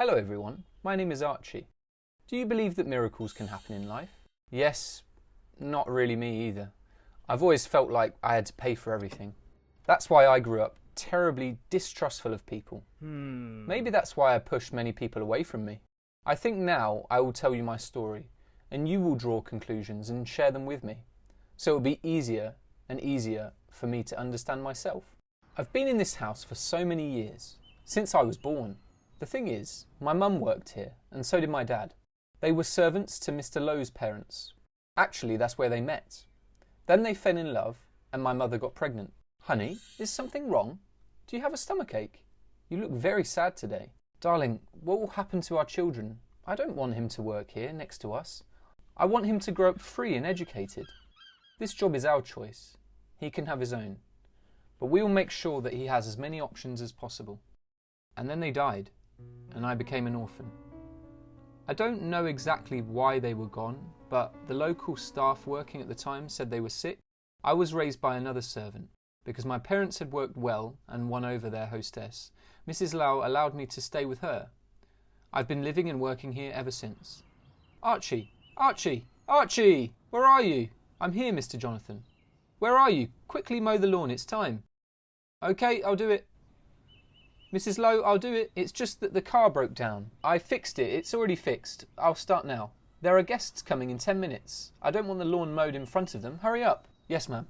Hello everyone, my name is Archie. Do you believe that miracles can happen in life? Yes, not really me either. I've always felt like I had to pay for everything. That's why I grew up terribly distrustful of people. Maybe that's why I pushed many people away from me. I think now I will tell you my story, and you will draw conclusions and share them with me. So it will be easier and easier for me to understand myself. I've been in this house for so many years, since I was born. The thing is, my mum worked here, and so did my dad. They were servants to Mr. Lowe's parents. Actually, that's where they met. Then they fell in love, and my mother got pregnant. Honey, is something wrong? Do you have a stomachache? You look very sad today. Darling, what will happen to our children? I don't want him to work here next to us. I want him to grow up free and educated. This job is our choice. He can have his own. But we will make sure that he has as many options as possible. And then they died, and I became an orphan. I don't know exactly why they were gone, but the local staff working at the time said they were sick. I was raised by another servant. Because my parents had worked well and won over their hostess, Mrs. Lau allowed me to stay with her. I've been living and working here ever since. Archie! Archie! Archie! Where are you? I'm here, Mr. Jonathan. Where are you? Quickly mow the lawn, it's time. Okay, I'll do it. Mrs. Lowe, I'll do it. It's just that the car broke down. I fixed it. It's already fixed. I'll start now. There are guests coming in 10 minutes. I don't want the lawn mowed in front of them. Hurry up. Yes, ma'am.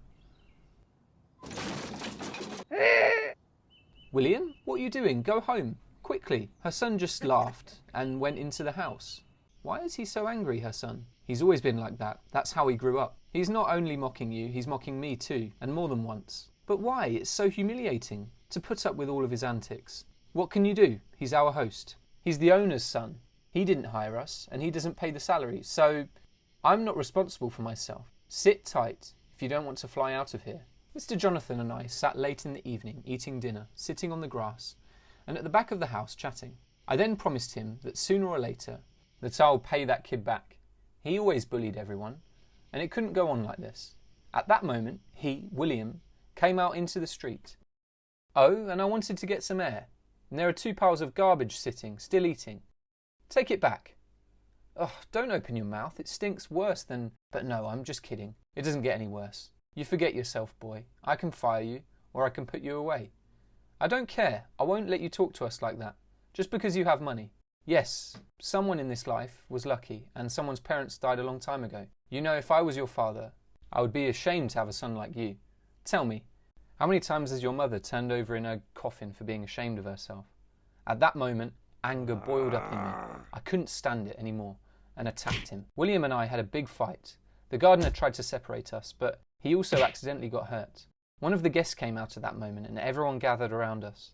William, what are you doing? Go home. Quickly. Her son just laughed and went into the house. Why is he so angry, her son? He's always been like that. That's how he grew up. He's not only mocking you, he's mocking me too, and more than once. But why? It's so humiliating to put up with all of his antics. What can you do? He's our host. He's the owner's son. He didn't hire us, and he doesn't pay the salary, so I'm not responsible for myself. Sit tight if you don't want to fly out of here. Mr. Jonathan and I sat late in the evening eating dinner, sitting on the grass, and at the back of the house chatting. I then promised him that sooner or later that I'll pay that kid back. He always bullied everyone, and it couldn't go on like this. At that moment, he, William, came out into the street. Oh, and I wanted to get some air. And there are 2 piles of garbage sitting, still eating. Take it back. Oh, don't open your mouth. It stinks worse than... But no, I'm just kidding. It doesn't get any worse. You forget yourself, boy. I can fire you, or I can put you away. I don't care. I won't let you talk to us like that. Just because you have money. Yes, someone in this life was lucky, and someone's parents died a long time ago. You know, if I was your father, I would be ashamed to have a son like you. Tell me, how many times has your mother turned over in her coffin for being ashamed of herself? At that moment, anger boiled up in me. I couldn't stand it anymore, and attacked him. William and I had a big fight. The gardener tried to separate us, but he also accidentally got hurt. One of the guests came out at that moment, and everyone gathered around us.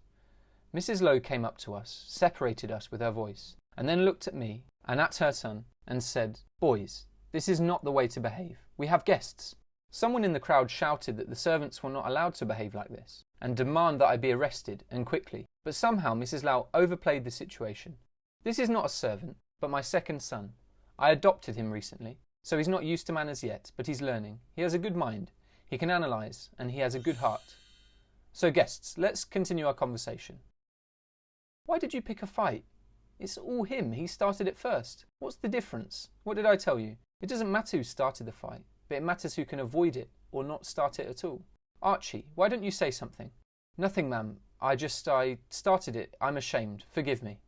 Mrs. Lowe came up to us, separated us with her voice, and then looked at me and at her son and said, "Boys, this is not the way to behave. We have guests." Someone in the crowd shouted that the servants were not allowed to behave like this and demand that I be arrested, and quickly. But somehow Mrs. Lowe overplayed the situation. This is not a servant, but my second son. I adopted him recently, so he's not used to manners yet, but he's learning. He has a good mind. He can analyse, and he has a good heart. So guests, let's continue our conversation. Why did you pick a fight? It's all him. He started it first. What's the difference? What did I tell you? It doesn't matter who started the fight, but it matters who can avoid it or not start it at all. Archie, why don't you say something? Nothing, ma'am. I started it. I'm ashamed. Forgive me.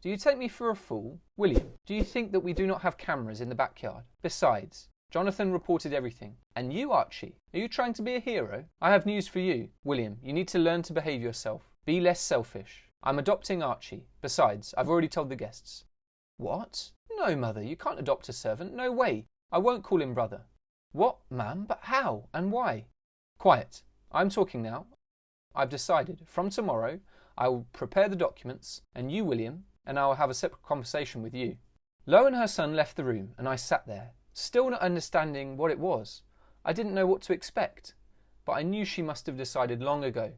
Do you take me for a fool? William, do you think that we do not have cameras in the backyard? Besides, Jonathan reported everything. And you, Archie, are you trying to be a hero? I have news for you. William, you need to learn to behave yourself. Be less selfish. I'm adopting Archie. Besides, I've already told the guests. What? No, mother, you can't adopt a servant. No way. I won't call him brother. What, ma'am? But how? And why? Quiet. I'm talking now. I've decided. From tomorrow, I will prepare the documents, and you, William, and I will have a separate conversation with you. Lo and her son left the room, and I sat there, still not understanding what it was. I didn't know what to expect, but I knew she must have decided long ago.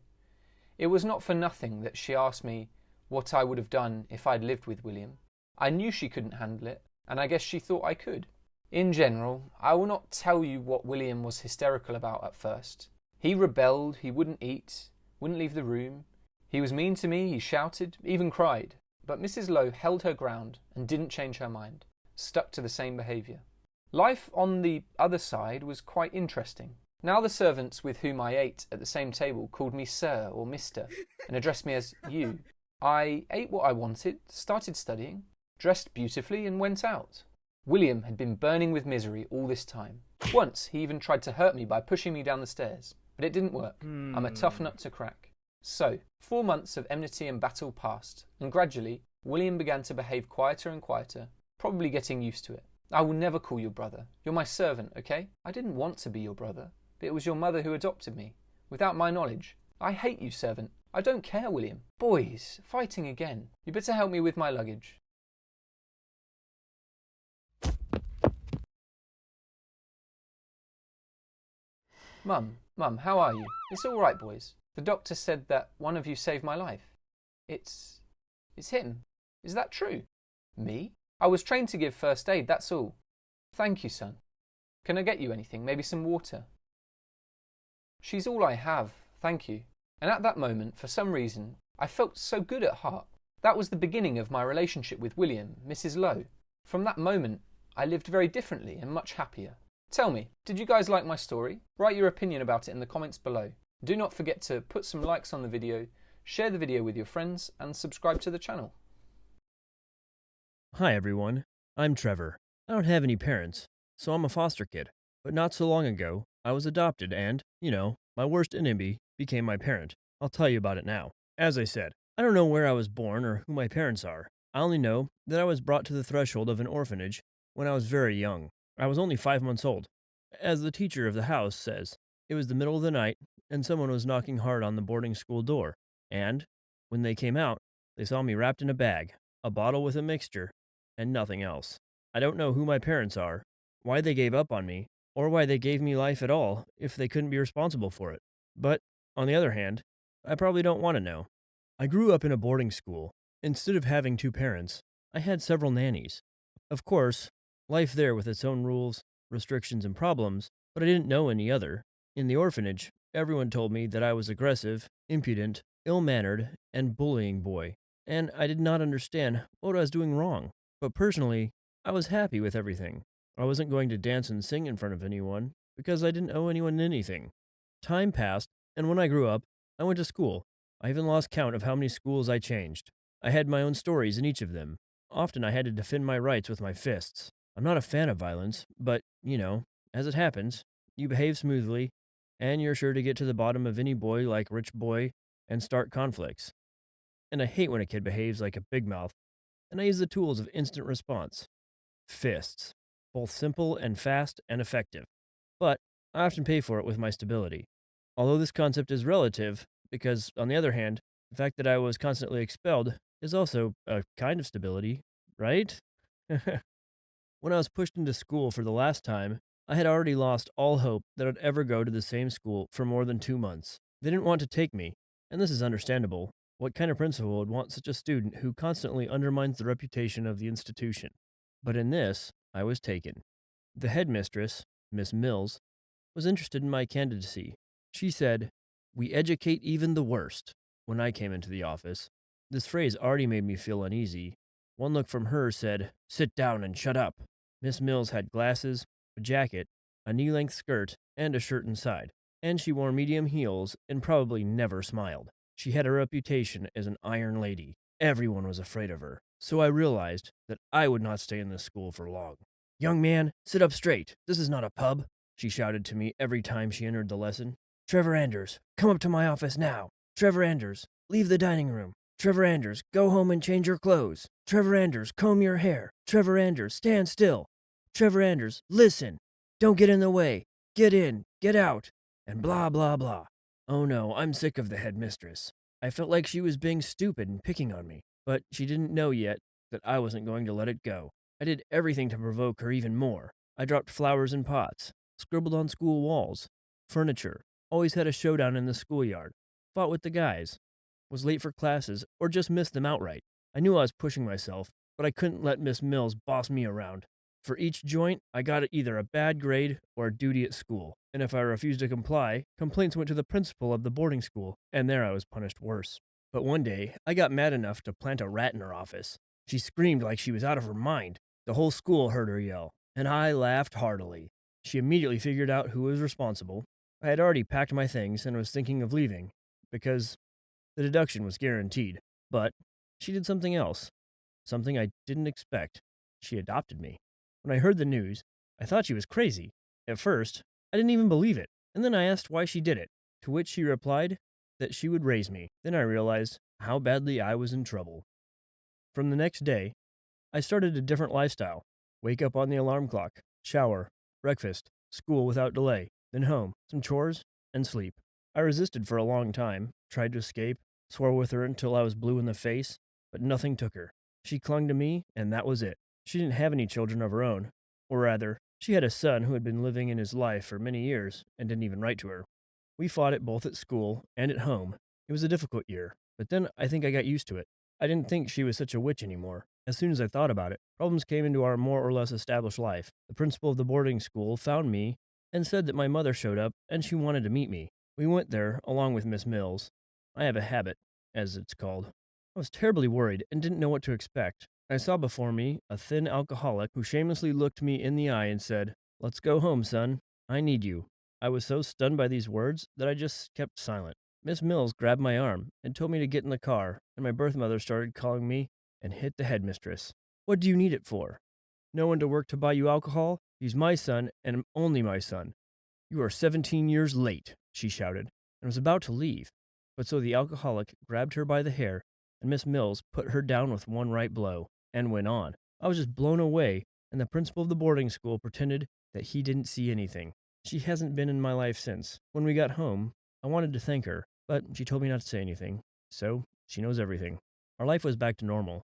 It was not for nothing that she asked me what I would have done if I'd lived with William. I knew she couldn't handle it, and I guess she thought I could. In general, I will not tell you what William was hysterical about at first. He rebelled, he wouldn't eat, wouldn't leave the room. He was mean to me, he shouted, even cried. But Mrs. Lowe held her ground and didn't change her mind, stuck to the same behaviour. Life on the other side was quite interesting. Now the servants with whom I ate at the same table called me Sir or Mister and addressed me as you. I ate what I wanted, started studying, dressed beautifully and went out. William had been burning with misery all this time. Once he even tried to hurt me by pushing me down the stairs, but it didn't work. I'm a tough nut to crack. So, 4 months of enmity and battle passed, and gradually William began to behave quieter and quieter, probably getting used to it. I will never call you brother. You're my servant, okay? I didn't want to be your brother, but it was your mother who adopted me, without my knowledge. I hate you, servant. I don't care, William. Boys, fighting again. You better help me with my luggage. Mum, how are you? It's all right, boys. The doctor said that one of you saved my life. It's him. Is that true? Me? I was trained to give first aid, that's all. Thank you, son. Can I get you anything? Maybe some water? She's all I have, thank you. And at that moment, for some reason, I felt so good at heart. That was the beginning of my relationship with William, Mrs. Lowe. From that moment, I lived very differently and much happier. Tell me, did you guys like my story? Write your opinion about it in the comments below. Do not forget to put some likes on the video, share the video with your friends, and subscribe to the channel. Hi everyone, I'm Trevor. I don't have any parents, so I'm a foster kid. But not so long ago, I was adopted and, my worst enemy became my parent. I'll tell you about it now. As I said, I don't know where I was born or who my parents are. I only know that I was brought to the threshold of an orphanage when I was very young. I was only 5 months old. As the teacher of the house says, it was the middle of the night and someone was knocking hard on the boarding school door. And when they came out, they saw me wrapped in a bag, a bottle with a mixture, and nothing else. I don't know who my parents are, why they gave up on me, or why they gave me life at all if they couldn't be responsible for it. But, on the other hand, I probably don't want to know. I grew up in a boarding school. Instead of having 2 parents, I had several nannies. Of course, life there with its own rules, restrictions, and problems, but I didn't know any other. In the orphanage, everyone told me that I was aggressive, impudent, ill-mannered, and bullying boy, and I did not understand what I was doing wrong. But personally, I was happy with everything. I wasn't going to dance and sing in front of anyone, because I didn't owe anyone anything. Time passed, and when I grew up, I went to school. I even lost count of how many schools I changed. I had my own stories in each of them. Often I had to defend my rights with my fists. I'm not a fan of violence, but, as it happens, you behave smoothly, and you're sure to get to the bottom of any boy like rich boy and start conflicts. And I hate when a kid behaves like a big mouth, and I use the tools of instant response. Fists. Both simple and fast and effective. But I often pay for it with my stability. Although this concept is relative, because, on the other hand, the fact that I was constantly expelled is also a kind of stability, right? When I was pushed into school for the last time, I had already lost all hope that I'd ever go to the same school for more than 2 months. They didn't want to take me, and this is understandable. What kind of principal would want such a student who constantly undermines the reputation of the institution? But in this, I was taken. The headmistress, Miss Mills, was interested in my candidacy. She said, "We educate even the worst," when I came into the office. This phrase already made me feel uneasy. One look from her said, "Sit down and shut up." Miss Mills had glasses, a jacket, a knee-length skirt, and a shirt inside, and she wore medium heels and probably never smiled. She had a reputation as an iron lady. Everyone was afraid of her, so I realized that I would not stay in this school for long. "Young man, sit up straight. This is not a pub," she shouted to me every time she entered the lesson. "Trevor Anders, come up to my office now. Trevor Anders, leave the dining room. Trevor Anders, go home and change your clothes. Trevor Anders, comb your hair. Trevor Anders, stand still. Trevor Anders, listen. Don't get in the way. Get in, get out," and blah, blah, blah. Oh no, I'm sick of the headmistress. I felt like she was being stupid and picking on me, but she didn't know yet that I wasn't going to let it go. I did everything to provoke her even more. I dropped flowers in pots, scribbled on school walls, furniture, always had a showdown in the schoolyard, fought with the guys, was late for classes, or just missed them outright. I knew I was pushing myself, but I couldn't let Miss Mills boss me around. For each joint, I got either a bad grade or a duty at school, and if I refused to comply, complaints went to the principal of the boarding school, and there I was punished worse. But one day, I got mad enough to plant a rat in her office. She screamed like she was out of her mind. The whole school heard her yell, and I laughed heartily. She immediately figured out who was responsible. I had already packed my things and was thinking of leaving, because the deduction was guaranteed. But she did something else, something I didn't expect. She adopted me. When I heard the news, I thought she was crazy. At first, I didn't even believe it, and then I asked why she did it, to which she replied that she would raise me. Then I realized how badly I was in trouble. From the next day, I started a different lifestyle. Wake up on the alarm clock, shower, breakfast, school without delay, then home, some chores, and sleep. I resisted for a long time, tried to escape, swore with her until I was blue in the face, but nothing took her. She clung to me, and that was it. She didn't have any children of her own. Or rather, she had a son who had been living in his life for many years and didn't even write to her. We fought it both at school and at home. It was a difficult year, but then I think I got used to it. I didn't think she was such a witch anymore. As soon as I thought about it, problems came into our more or less established life. The principal of the boarding school found me and said that my mother showed up and she wanted to meet me. We went there along with Miss Mills. I have a habit, as it's called. I was terribly worried and didn't know what to expect. I saw before me a thin alcoholic who shamelessly looked me in the eye and said, "Let's go home, son. I need you." I was so stunned by these words that I just kept silent. Miss Mills grabbed my arm and told me to get in the car, and my birth mother started calling me and hit the headmistress. "What do you need it for? No one to work to buy you alcohol? He's my son and only my son. You are 17 years late," she shouted, and was about to leave. But so the alcoholic grabbed her by the hair, and Miss Mills put her down with one right blow, and went on. I was just blown away, and the principal of the boarding school pretended that he didn't see anything. She hasn't been in my life since. When we got home, I wanted to thank her, but she told me not to say anything, so she knows everything. Our life was back to normal.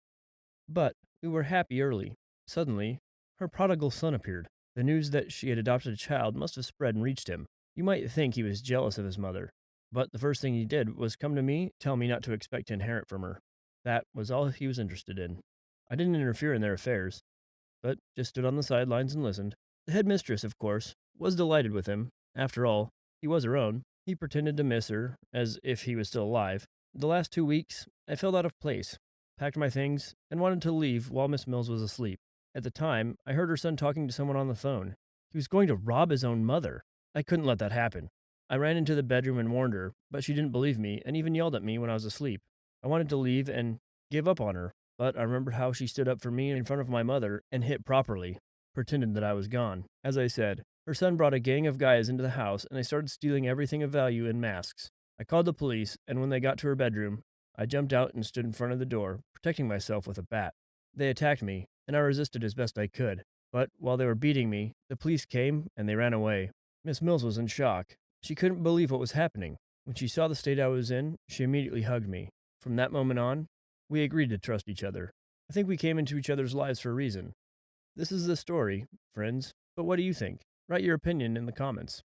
But we were happy early. Suddenly, her prodigal son appeared. The news that she had adopted a child must have spread and reached him. You might think he was jealous of his mother, but the first thing he did was come to me, tell me not to expect to inherit from her. That was all he was interested in. I didn't interfere in their affairs, but just stood on the sidelines and listened. The headmistress, of course, was delighted with him. After all, he was her own. He pretended to miss her, as if he was still alive. The last 2 weeks, I felt out of place, packed my things, and wanted to leave while Miss Mills was asleep. At the time, I heard her son talking to someone on the phone. He was going to rob his own mother. I couldn't let that happen. I ran into the bedroom and warned her, but she didn't believe me and even yelled at me when I was asleep. I wanted to leave and give up on her, but I remembered how she stood up for me in front of my mother and hit properly, pretended that I was gone. As I said, her son brought a gang of guys into the house and they started stealing everything of value in masks. I called the police, and when they got to her bedroom, I jumped out and stood in front of the door, protecting myself with a bat. They attacked me, and I resisted as best I could. But while they were beating me, the police came and they ran away. Miss Mills was in shock. She couldn't believe what was happening. When she saw the state I was in, she immediately hugged me. From that moment on, we agreed to trust each other. I think we came into each other's lives for a reason. This is the story, friends, but what do you think? Write your opinion in the comments.